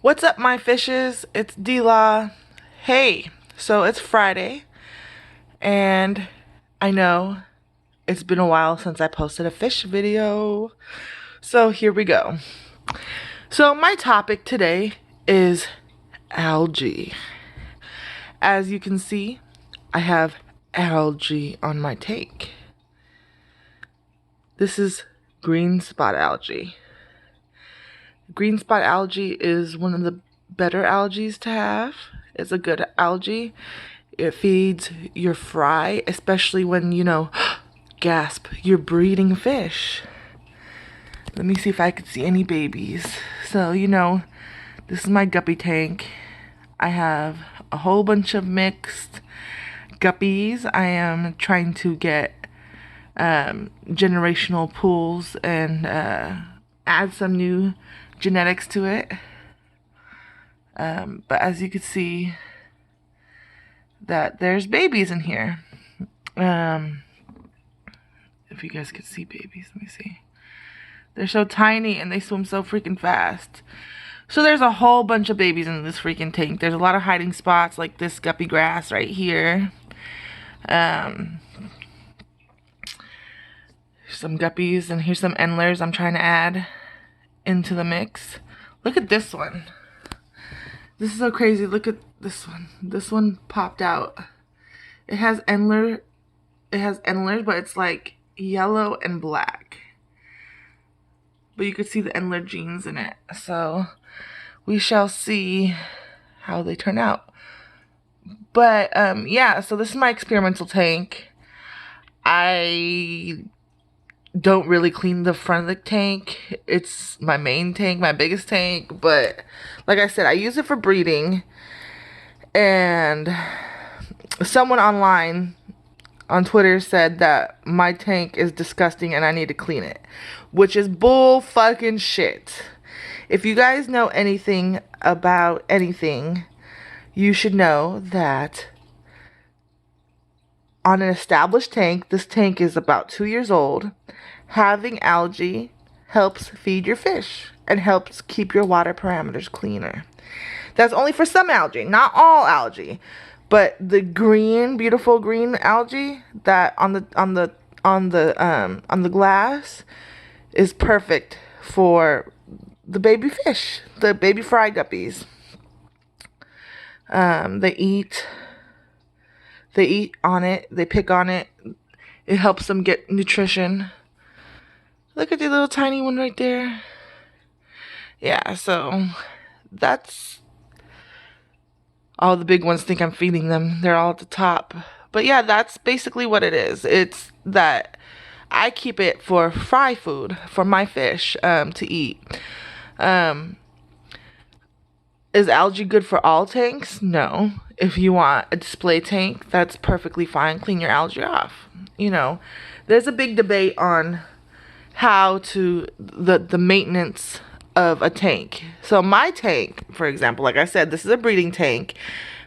What's up, my fishes? It's D-Law. Hey, so it's Friday, and I know it's been a while since I posted a fish video. So here we go. So my topic today is algae. As you can see, I have algae on my tank. This is green spot algae. Green spot algae is one of the better algae to have. It's a good algae. It feeds your fry, especially when, gasp, you're breeding fish. Let me see if I could see any babies. So, this is my guppy tank. I have a whole bunch of mixed guppies. I am trying to get generational pools and add some new genetics to it. But as you can see, that there's babies in here. If you guys could see babies, let me see. They're so tiny and they swim so freaking fast. So there's a whole bunch of babies in this freaking tank. There's a lot of hiding spots like this guppy grass right here. Some guppies, and here's some endlers I'm trying to add into the mix. Look at this one. This is so crazy. Look at this one. This one popped out. It has endlers, but it's like yellow and black. But you could see the endler genes in it. So we shall see how they turn out. But yeah, so this is my experimental tank. I don't really clean the front of the tank. It's my main tank, my biggest tank, but like I said, I use it for breeding. And someone online on Twitter said that my tank is disgusting and I need to clean it, which is bull fucking shit. If you guys know anything about anything, you should know that on an established tank, this tank is about 2 years old, having algae helps feed your fish and helps keep your water parameters cleaner. That's only for some algae, not all algae. But the green, beautiful green algae that on the glass is perfect for the baby fish, the baby fry guppies. They eat on it, they pick on it. It helps them get nutrition. Look at the little tiny one right there. Yeah, so that's all the big ones think I'm feeding them. They're all at the top. But yeah, that's basically what it is. It's that I keep it for fry food for my fish to eat. Is algae good for all tanks? No. If you want a display tank, that's perfectly fine. Clean your algae off. There's a big debate on how to the maintenance of a tank. So my tank, for example, like I said, this is a breeding tank.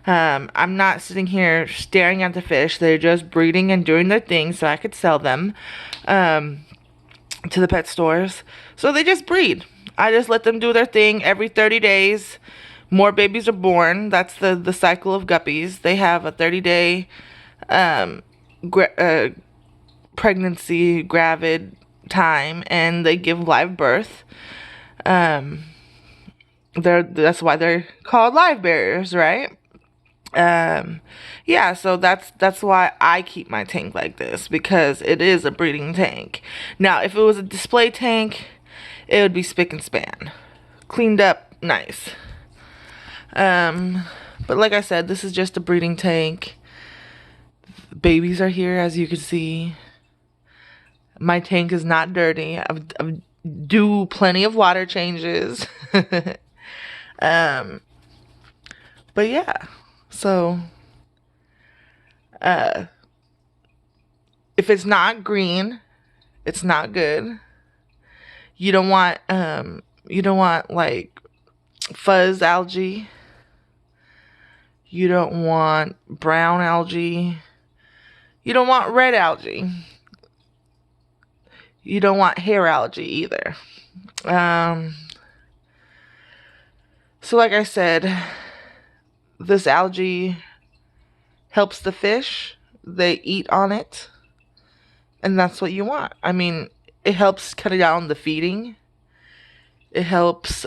I'm not sitting here staring at the fish. They're just breeding and doing their thing so I could sell them to the pet stores. So they just breed. I just let them do their thing. Every 30 days, more babies are born. That's the cycle of guppies. They have a 30-day pregnancy, gravid time, and they give live birth. That's why they're called live bearers, right? Yeah, so that's why I keep my tank like this, because it is a breeding tank. Now, if it was a display tank, it would be spick and span, cleaned up, nice. But like I said, this is just a breeding tank. Babies are here, as you can see. My tank is not dirty. I've do plenty of water changes. But yeah, so if it's not green, it's not good. You don't want like fuzz algae. You don't want brown algae. You don't want red algae. You don't want hair algae either. So like I said, this algae helps the fish. They eat on it, and that's what you want. I mean, it helps cut down the feeding. It helps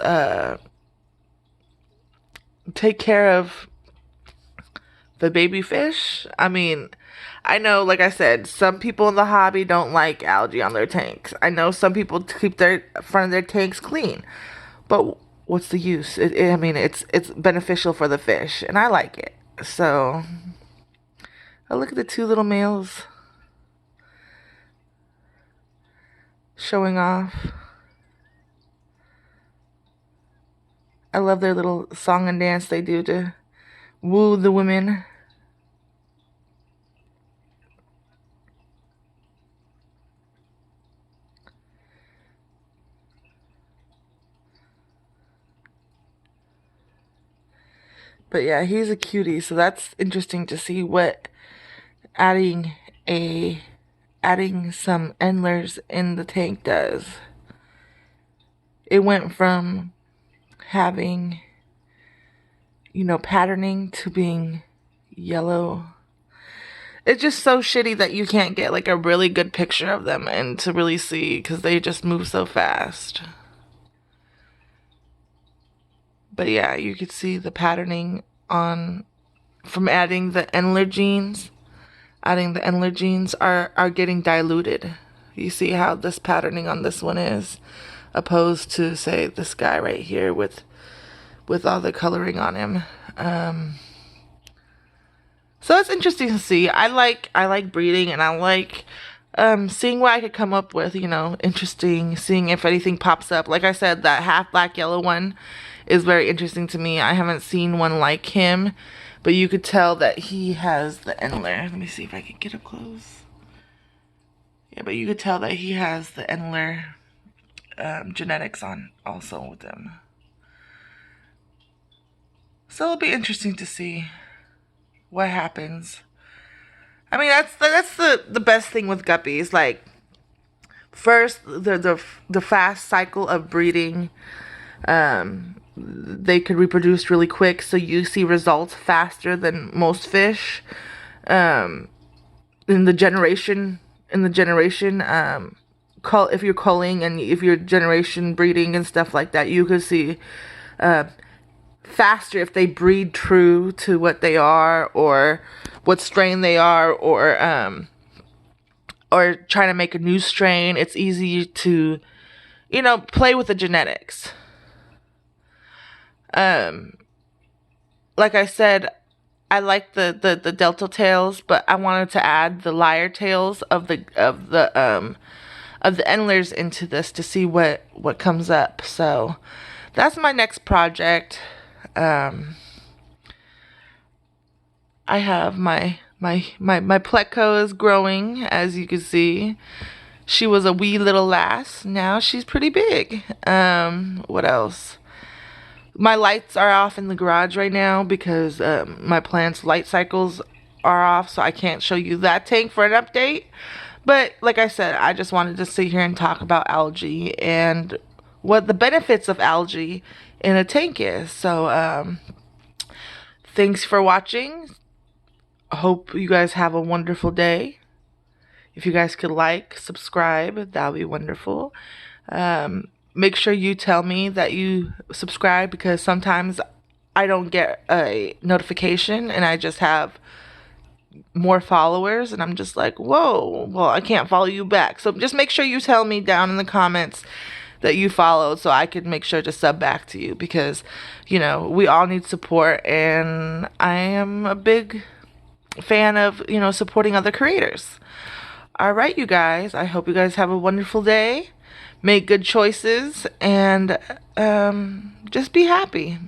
take care of the baby fish. I mean, I know, like I said, some people in the hobby don't like algae on their tanks. I know some people keep their front of their tanks clean, but what's the use? I mean, it's beneficial for the fish, and I like it. So, oh, look at the two little males showing off. I love their little song and dance they do to woo the women. But yeah, he's a cutie, so that's interesting to see what adding a adding some endlers in the tank does. It went from having, patterning to being yellow. It's just so shitty that you can't get like a really good picture of them and to really see, because they just move so fast. But yeah, you could see the patterning on from adding the Endler genes. Adding the Endler genes are getting diluted. You see how this patterning on this one is, opposed to say this guy right here with all the coloring on him. So it's interesting to see. I like breeding, and I like seeing what I could come up with. Interesting. Seeing if anything pops up. Like I said, that half black yellow one is very interesting to me. I haven't seen one like him, but you could tell that he has the Endler. Let me see if I can get up close. Yeah, but you could tell that he has the Endler genetics on also with him. So it'll be interesting to see what happens. I mean, that's the best thing with guppies. Like, first, the fast cycle of breeding. They could reproduce really quick, so you see results faster than most fish. In the generation, if you're culling and if you're generation breeding and stuff like that, you could see faster if they breed true to what they are, or what strain they are, or trying to make a new strain. It's easy to, play with the genetics. Like I said, I like the delta tails, but I wanted to add the lyre tails of the endlers into this to see what comes up. So that's my next project. I have my Pleco is growing, as you can see. She was a wee little lass. Now she's pretty big. What else? My lights are off in the garage right now because my plant's light cycles are off, so I can't show you that tank for an update. But like I said, I just wanted to sit here and talk about algae and what the benefits of algae in a tank is. So thanks for watching. I hope you guys have a wonderful day. If you guys could like, subscribe, that would be wonderful. Make sure you tell me that you subscribe, because sometimes I don't get a notification and I just have more followers and I'm just like, whoa, well, I can't follow you back. So just make sure you tell me down in the comments that you followed, so I could make sure to sub back to you, because we all need support, and I am a big fan of supporting other creators. All right, you guys, I hope you guys have a wonderful day. Make good choices, and just be happy.